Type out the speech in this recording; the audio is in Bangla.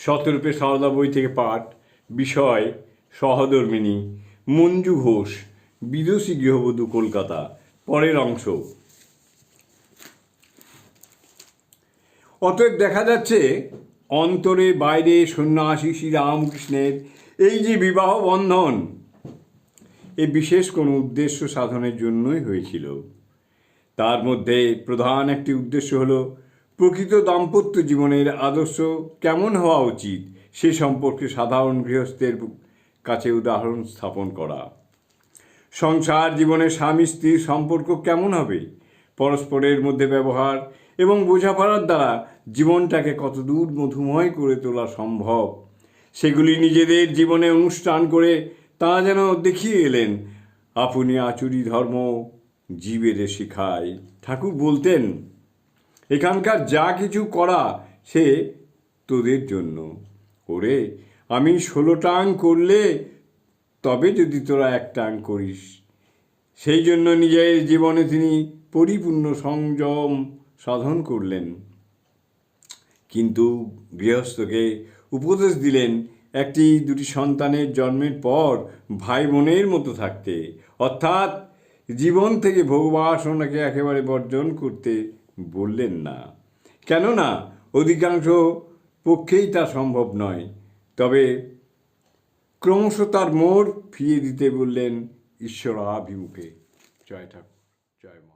শতরূপে সারদা বই থেকে পাঠ। বিষয় সহধর্মিণী। মঞ্জু ঘোষ, বিদুষী গৃহবধূ, কলকাতা। পরের অংশ। অতএব দেখা যাচ্ছে অন্তরে বাইরে সন্ন্যাসী শ্রীরামকৃষ্ণের এই যে বিবাহ বন্ধন, এ বিশেষ কোনো উদ্দেশ্য সাধনের জন্যই হয়েছিল। তার মধ্যে প্রধান একটি উদ্দেশ্য হলো প্রকৃত দাম্পত্য জীবনের আদর্শ কেমন হওয়া উচিত সে সম্পর্কে সাধারণ গৃহস্থের কাছে উদাহরণ স্থাপন করা। সংসার জীবনে স্বামী স্ত্রীর সম্পর্ক কেমন হবে, পরস্পরের মধ্যে ব্যবহার এবং বোঝাপড়ার দ্বারা জীবনটাকে কতদূর মধুময় করে তোলা সম্ভব, সেগুলি নিজেদের জীবনে অনুষ্ঠান করে তাঁরা যেন দেখিয়ে এলেন। আপনি আচুরি ধর্ম জীবেরে শিখায়। ঠাকুর বলতেন, এখানকার যা কিছু করা সে তোদের জন্য। ওরে, আমি 16 টাং করলে তবে যদি তোরা 1 টাং করিস। সেই জন্য নিজের জীবনে তিনি পরিপূর্ণ সংযম সাধন করলেন, কিন্তু গৃহস্থকে উপদেশ দিলেন 1-2 সন্তানের জন্মের পর ভাই বোনের মতো থাকতে, অর্থাৎ জীবন থেকে ভোগবাসনাকে একেবারে বর্জন করতে বললেন না। কেননা অধিকাংশ পক্ষেই তা সম্ভব নয়। তবে ক্রমশ তার মোড় ফিরিয়ে দিতে বললেন ঈশ্বরাভিমুখে। জয় ঠাকুর, জয় মা।